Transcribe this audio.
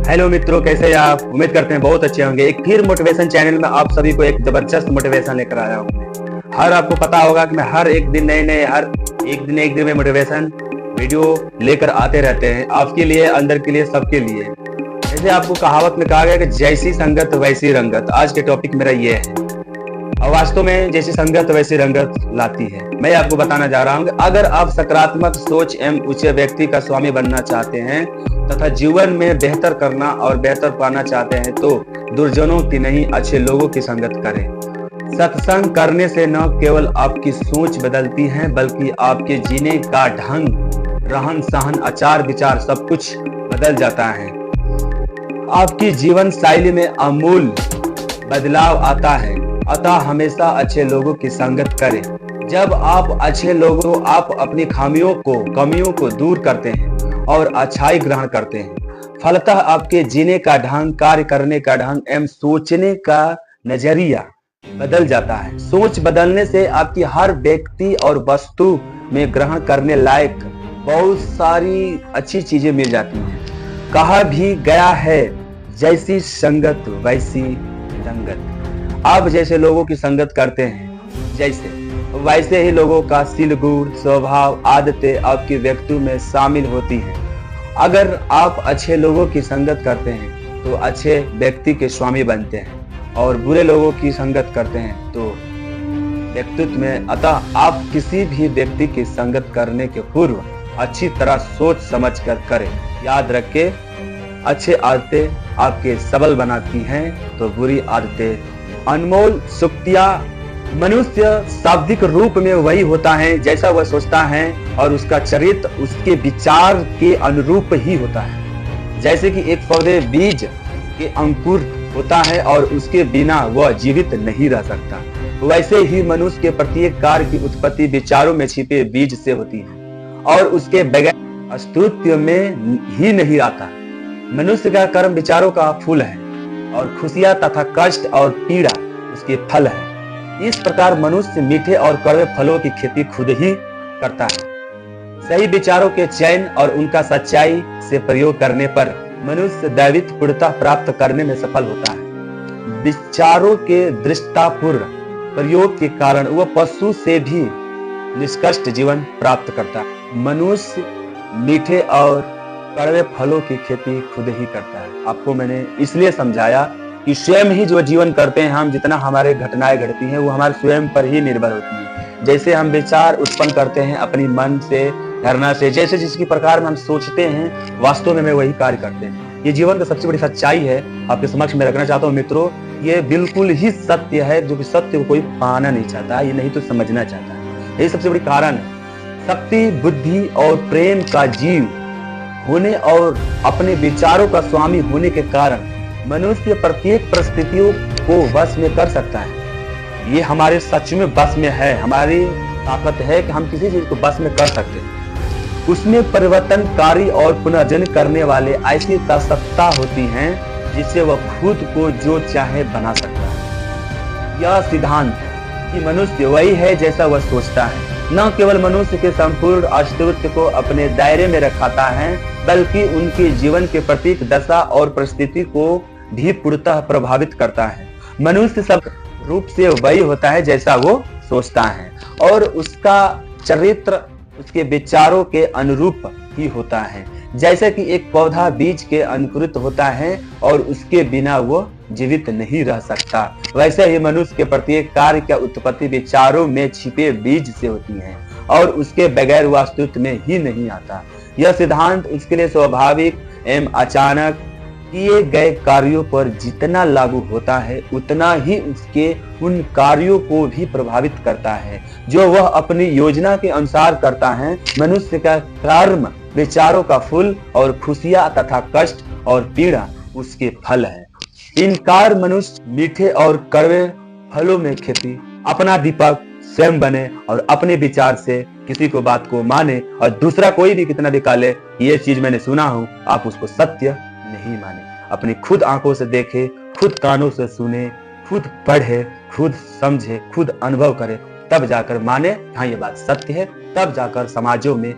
Hello मित्रों, कैसे हैं आप? उम्मीद करते हैं बहुत अच्छे होंगे। एक फिर मोटिवेशन चैनल में आप सभी को एक जबरदस्त मोटिवेशन लेकर आया हूँ। हर आपको पता होगा कि मैं हर एक दिन नए हर एक दिन में मोटिवेशन वीडियो लेकर आते रहते हैं, आपके लिए, अंदर के लिए, सबके लिए। जैसे आपको कहावत में कहा गया कि जैसी संगत वैसी रंगत। आज के टॉपिक मेरा ये है, और वास्तव में जैसी संगत वैसी रंगत लाती है। मैं आपको बताना जा रहा हूँ कि अगर आप सकारात्मक सोच एवं उच्च व्यक्ति का स्वामी बनना चाहते हैं तथा जीवन में बेहतर करना और बेहतर पाना चाहते हैं तो दुर्जनों की नहीं, अच्छे लोगों की संगत करें। सत्संग करने से न केवल आपकी सोच बदलती है बल्कि आपके जीने का ढंग, रहन सहन, आचार विचार सब कुछ बदल जाता है। आपकी जीवन शैली में आमूल बदलाव आता है। अतः हमेशा अच्छे लोगों की संगत करें। जब आप अच्छे लोगों, आप अपनी कमियों को दूर करते हैं और अच्छाई ग्रहण करते हैं। फलतः आपके जीने का ढंग, कार्य करने का ढंग एवं सोचने का नजरिया बदल जाता है। सोच बदलने से आपकी हर व्यक्ति और वस्तु में ग्रहण करने लायक बहुत सारी अच्छी चीजें मिल जाती हैं। कहा भी गया है, जैसी संगत वैसी रंगत। आप जैसे लोगों की संगत करते हैं वैसे ही लोगों का सील, गुण, स्वभाव, आदतें आपकी व्यक्तित्व में शामिल होती हैं। अगर आप अच्छे लोगों की संगत करते हैं तो अच्छे व्यक्ति के स्वामी बनते हैं, और बुरे लोगों की संगत करते हैं तो व्यक्तित्व में। अतः आप किसी भी व्यक्ति की संगत करने के पूर्व अच्छी तरह सोच समझ कर करें। याद रखें, अच्छे आदतें आपके सबल बनाती हैं तो बुरी आदतें अनमोल शक्तियां। मनुष्य शाब्दिक रूप में वही होता है जैसा वह सोचता है, और उसका चरित्र उसके विचार के अनुरूप ही होता है। जैसे कि एक पौधे बीज के अंकुर होता है और उसके बिना वह जीवित नहीं रह सकता, वैसे ही मनुष्य के प्रत्येक कार्य की उत्पत्ति विचारों में छिपे बीज से होती है और उसके बगैर अस्तित्व में ही नहीं आता। मनुष्य का कर्म विचारों का फूल है और खुशियां तथा कष्ट और पीड़ा उसके फल है। इस प्रकार मनुष्य मीठे और कड़वे फलों की खेती खुद ही करता है। सही विचारों के चयन और उनका सच्चाई से प्रयोग करने पर मनुष्य दैविक पूर्णता प्राप्त करने में सफल होता है। विचारों के दृष्टापूर्ण प्रयोग के कारण वह पशु से भी निष्कृष्ट जीवन प्राप्त करता है। मनुष्य मीठे और कड़वे फलों की खेती खुद ही करता है। आपको मैंने इसलिए समझाया कि स्वयं ही जो जीवन करते हैं हम, जितना हमारे घटनाएं घटती हैं वो हमारे स्वयं पर ही निर्भर होती है। जैसे हम विचार उत्पन्न करते हैं अपनी मन से, धारणा से, जैसे जिसकी प्रकार में हम सोचते हैं वास्तव में वही कार्य करते हैं। ये जीवन का सबसे बड़ी सच्चाई है, आपके समक्ष में रखना चाहता हूँ मित्रों। ये बिल्कुल ही सत्य है, जो कि सत्य को कोई पाना नहीं चाहता, ये नहीं तो समझना चाहता है। यही सबसे बड़ी कारण है। शक्ति, बुद्धि और प्रेम का जीव होने और अपने विचारों का स्वामी होने के कारण मनुष्य प्रत्येक परिस्थितियों को वश में कर सकता है। ये हमारे सच में बस में है, हमारी ताकत है कि हम किसी चीज को बस में कर सकते हैं। उसमें परिवर्तनकारी और पुनर्जन करने वाले ऐसी सत्ता होती हैं जिससे वह खुद को जो चाहे बना सकता है। यह सिद्धांत कि मनुष्य वही है जैसा वह सोचता है, न केवल मनुष्य के संपूर्ण अस्तित्व को अपने दायरे में रखाता है बल्कि उनके जीवन के प्रत्येक दशा और परिस्थिति को भी पूर्णतः प्रभावित करता है। मनुष्य सब रूप से वही होता है जैसा वो सोचता है, और उसका चरित्र उसके विचारों के अनुरूप ही होता है। जैसे कि एक पौधा बीज के अंकुरित होता है और उसके बिना वो जीवित नहीं रह सकता, वैसे ही मनुष्य के प्रत्येक कार्य की उत्पत्ति विचारों में छिपे बीज से होती है और उसके बगैर वह अस्तित्व में ही नहीं आता। यह सिद्धांत उसके लिए स्वाभाविक एवं अचानक किए गए कार्यों पर जितना लागू होता है उतना ही उसके उन कार्यों को भी प्रभावित करता है जो वह अपनी योजना के अनुसार करता है। मनुष्य का कर्म विचारों का फूल और खुशियां तथा कष्ट और पीड़ा उसके फल है। इनकार मनुष्य मीठे और कड़वे फलों में खेती, अपना दीपक स्वयं बने और अपने विचार से किसी को बात को माने, और दूसरा कोई भी कितना भी काले ये चीज मैंने सुना हूं, आप उसको सत्य नहीं माने। अपनी खुद आंखों से देखे, खुद कानों से सुने, खुद पढ़े, खुद समझे, खुद अनुभव करे, तब जाकर माने हाँ ये बात सत्य है, तब जाकर समाजों में